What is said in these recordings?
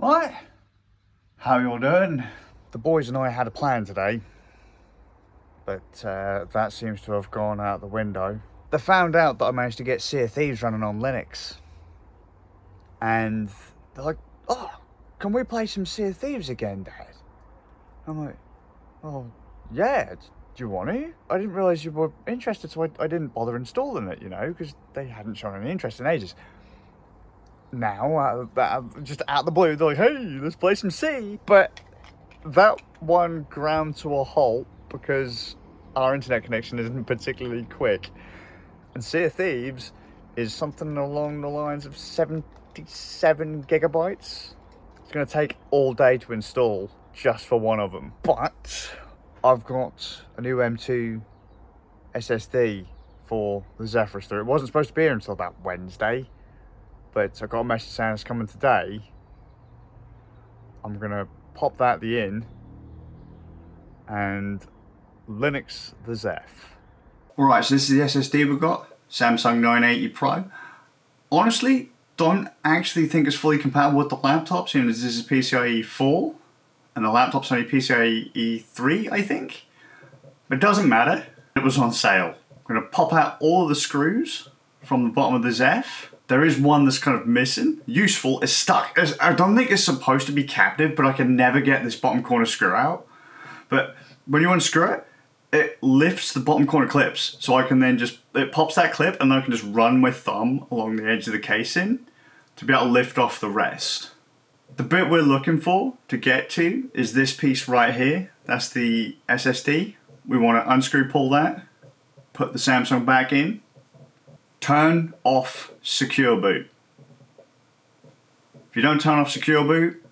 Right, how you all doing? The boys and I had a plan today, but that seems to have gone out the window. They found out that I managed to get Sea of Thieves running on Linux, and they're like, "Oh, can we play some Sea of Thieves again, Dad?" I'm like, "Oh, yeah, do you want to?" I didn't realise you were interested, so I didn't bother installing it, you know, because they hadn't shown any interest in ages. Now, just out of the blue, they're like, "Hey, let's play some C." But that one ground to a halt because our internet connection isn't particularly quick. And Sea of Thieves is something along the lines of 77 gigabytes. It's going to take all day to install just for one of them. But I've got a new M2 SSD for the Zephyrus 3. It wasn't supposed to be here until about Wednesday, but I got a message saying it's coming today. I'm going to pop that in and Linux the Zeph. Alright, so this is the SSD we've got, Samsung 980 Pro. Honestly, don't actually think it's fully compatible with the laptop, seeing as this is PCIe 4 and the laptop's only PCIe 3, I think. But it doesn't matter, it was on sale. I'm going to pop out all of the screws from the bottom of the Zeph. There is one that's kind of missing. Useful, it's stuck. I don't think it's supposed to be captive, but I can never get this bottom corner screw out. But when you unscrew it, it lifts the bottom corner clips. So I can then it pops that clip and then I can just run my thumb along the edge of the casing to be able to lift off the rest. The bit we're looking for to get to is this piece right here. That's the SSD. We want to unscrew, pull that, put the Samsung back in. Turn off Secure Boot. If you don't turn off Secure Boot,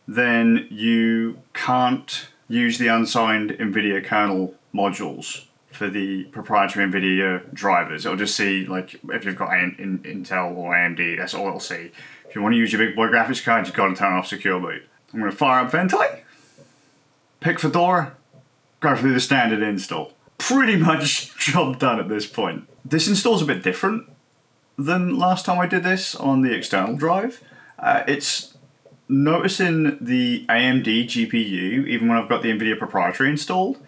then you can't use the unsigned NVIDIA kernel modules for the proprietary NVIDIA drivers. It'll just see, like, if you've got Intel or AMD, that's all it'll see. If you want to use your big boy graphics card, you've got to turn off Secure Boot. I'm going to fire up Ventai, pick Fedora, go through the standard install. Pretty much job done at this point. This install's a bit different than last time I did this on the external drive. It's noticing the AMD GPU even when I've got the NVIDIA proprietary installed.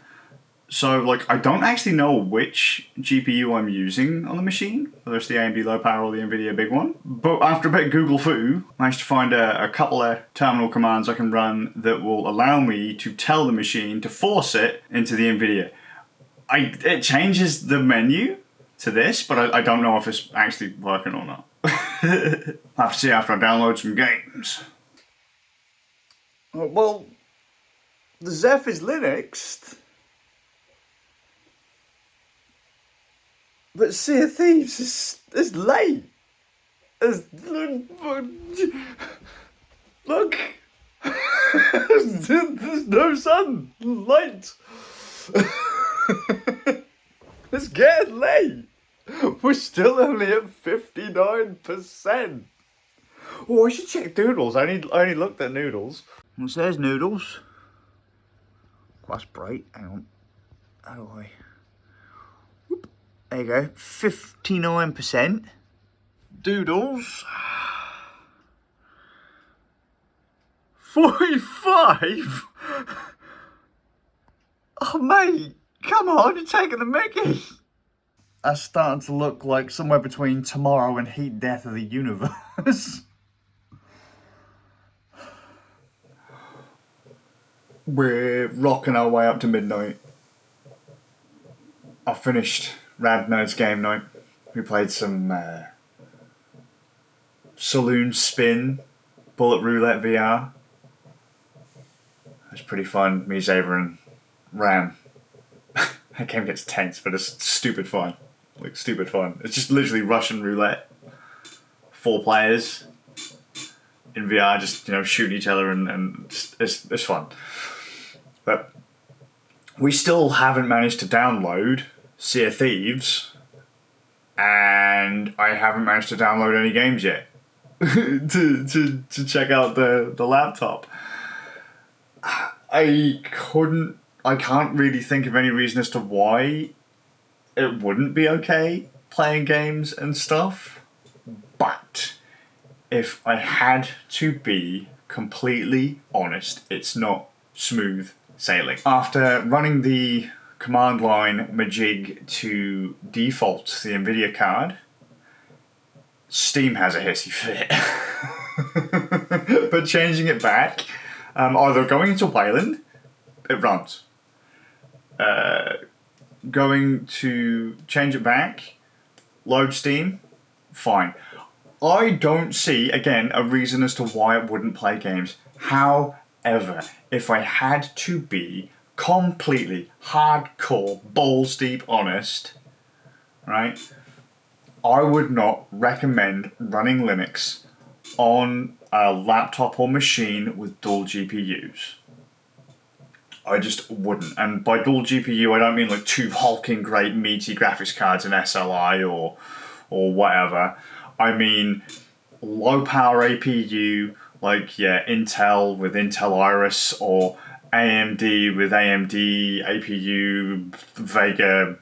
So, like, I don't actually know which GPU I'm using on the machine, whether it's the AMD low power or the NVIDIA big one. But after a bit of Google foo, I managed to find a couple of terminal commands I can run that will allow me to tell the machine to force it into the NVIDIA. It changes the menu to this, but I don't know if it's actually working or not. I'll have to see after I download some games. Well, the Zeph is Linuxed, but Sea of Thieves is late. Look, there's no sunlight. It's getting late. We're still only at 59%. Oh, I should check Doodles. I only looked at Noodles. Well, there's Noodles. That's bright. Hang on. How do I? Whoop. There you go. 59%. Doodles. 45. Oh, mate. Come on, you're taking the mickey. That's starting to look like somewhere between Tomorrow and Heat Death of the Universe. We're rocking our way up to midnight. I finished Rad Nerds game night. We played some Saloon Spin, Bullet Roulette VR. It was pretty fun. Me, Xavier, and Ram. That game gets tense, but it's stupid fun. Like, stupid fun. It's just literally Russian roulette. 4 players in VR, just, you know, shooting each other, and it's fun. But we still haven't managed to download Sea of Thieves, and I haven't managed to download any games yet to check out the laptop. I can't really think of any reason as to why it wouldn't be okay playing games and stuff. But if I had to be completely honest, it's not smooth sailing. After running the command line majig to default to the NVIDIA card, Steam has a hissy fit. But changing it back, either going into Wayland, it runs. Going to change it back, load Steam, fine. I don't see, again, a reason as to why it wouldn't play games. However, if I had to be completely hardcore, balls deep honest, right, I would not recommend running Linux on a laptop or machine with dual GPUs. I just wouldn't. And by dual GPU, I don't mean like two hulking great meaty graphics cards in SLI or whatever. I mean low power APU, like Intel with Intel Iris or AMD with AMD APU Vega,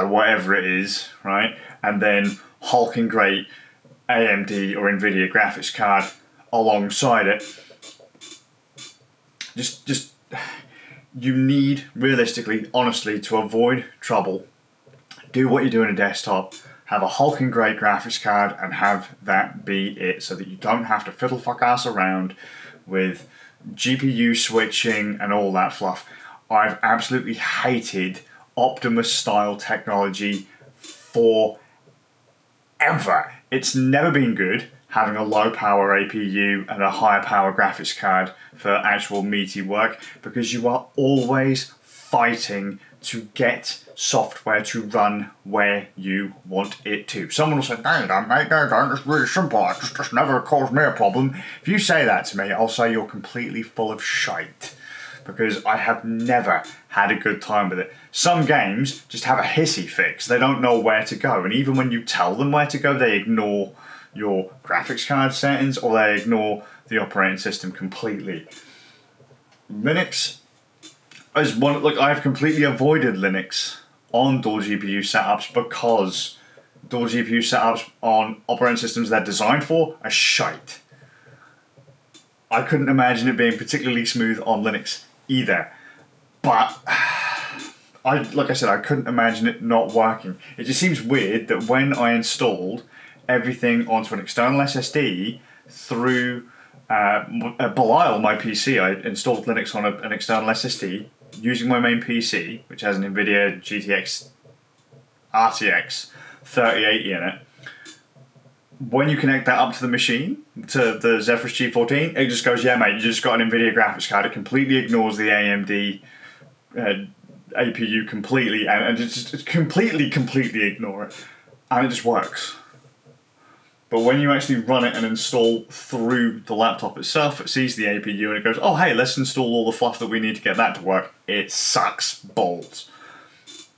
whatever it is, right? And then hulking great AMD or NVIDIA graphics card alongside it. Just you need, realistically, honestly, to avoid trouble, do what you do in a desktop, have a hulking great graphics card and have that be it, so that you don't have to fiddle fuck ass around with GPU switching and all that fluff. I've absolutely hated Optimus style technology forever. It's never been good having a low power APU and a high power graphics card for actual meaty work, because you are always fighting to get software to run where you want it to. Someone will say, no, mate, no, it's really simple, it just never caused me a problem. If you say that to me, I'll say you're completely full of shite, because I have never had a good time with it. Some games just have a hissy fix. They don't know where to go, and even when you tell them where to go, they ignore your graphics card settings or they ignore the operating system completely. Linux is one, like, I have completely avoided Linux on dual GPU setups because dual GPU setups on operating systems they're designed for are shite. I couldn't imagine it being particularly smooth on Linux either. But like I said, I couldn't imagine it not working. It just seems weird that when I installed everything onto an external SSD through Belial, my PC, I installed Linux on an external SSD using my main PC, which has an NVIDIA GTX RTX 3080 in it. When you connect that up to the machine, to the Zephyrus G14, it just goes, yeah, mate, you just got an NVIDIA graphics card. It completely ignores the AMD APU completely, and just completely ignore it, and it just works. But when you actually run it and install through the laptop itself, it sees the APU and it goes, oh, hey, let's install all the fluff that we need to get that to work. It sucks balls.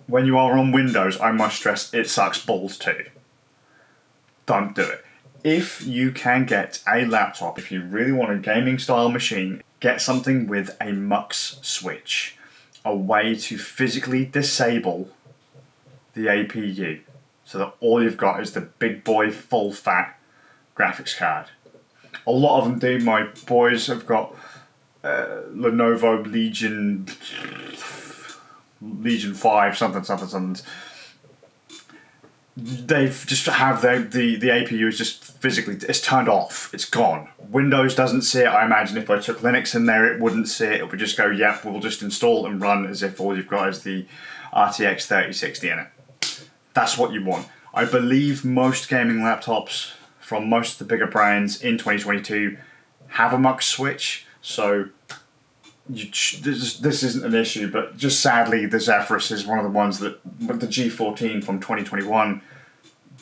When you are on Windows, I must stress, it sucks balls too. Don't do it. If you can get a laptop, if you really want a gaming style machine, get something with a MUX switch, a way to physically disable the APU, so that all you've got is the big boy full fat graphics card. A lot of them do. My boys have got Lenovo Legion 5 something. They've just have the APU is just physically, it's turned off. It's gone. Windows doesn't see it. I imagine if I took Linux in there, it wouldn't see it. It would just go, yep, we'll just install and run as if all you've got is the RTX 3060 in it. That's what you want. I believe most gaming laptops from most of the bigger brands in 2022 have a MUX switch, so this isn't an issue, but just sadly the Zephyrus is one of the ones that, the G14 from 2021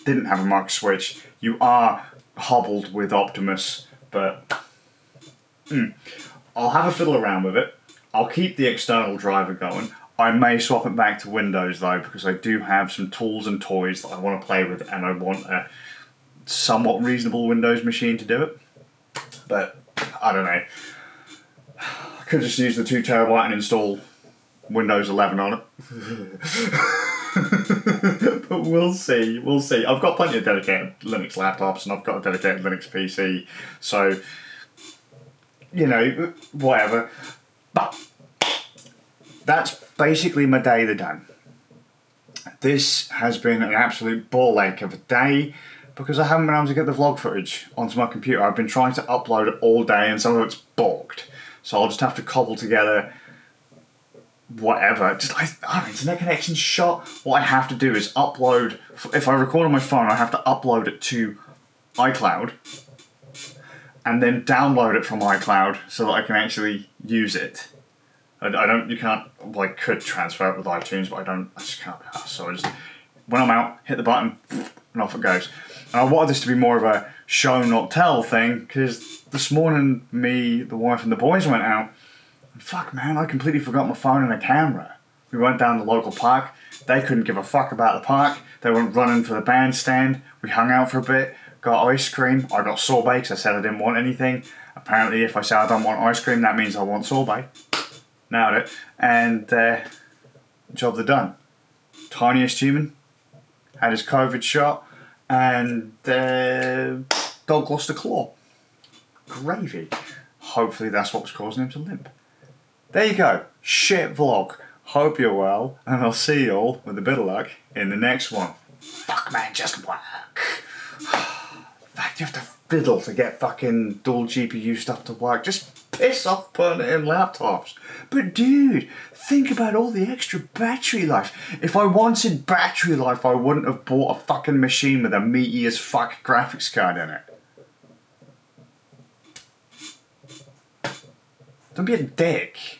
didn't have a MUX switch. You are hobbled with Optimus, but I'll have a fiddle around with it. I'll keep the external driver going. I may swap it back to Windows though, because I do have some tools and toys that I want to play with, and I want a somewhat reasonable Windows machine to do it. But I don't know. I could just use the 2 terabyte and install Windows 11 on it. But we'll see. I've got plenty of dedicated Linux laptops and I've got a dedicated Linux PC, so you know, whatever. But that's basically my day done. This has been an absolute ball ache of a day because I haven't been able to get the vlog footage onto my computer. I've been trying to upload it all day and some of it's balked. So I'll just have to cobble together whatever. Just, I don't know, internet connection shot. What I have to do is upload, if I record on my phone, I have to upload it to iCloud and then download it from iCloud so that I can actually use it. You can't, well, I could transfer it with iTunes, but I just can't be arsed. So I just, when I'm out, hit the button, and off it goes. And I wanted this to be more of a show, not tell thing, because this morning, me, the wife, and the boys went out, and fuck, man, I completely forgot my phone and a camera. We went down to the local park. They couldn't give a fuck about the park. They went running for the bandstand. We hung out for a bit, got ice cream. I got sorbet because I said I didn't want anything. Apparently, if I say I don't want ice cream, that means I want sorbet. Nailed it. And job done. Tiniest human had his COVID shot, and dog lost a claw. Gravy. Hopefully that's what was causing him to limp. There you go. Shit vlog. Hope you're well, and I'll see you all, with a bit of luck, in the next one. Fuck, man, just work. In fact, you have to fiddle to get fucking dual GPU stuff to work. Just piss off putting it in laptops. But dude, think about all the extra battery life. If I wanted battery life, I wouldn't have bought a fucking machine with a meaty as fuck graphics card in it. Don't be a dick.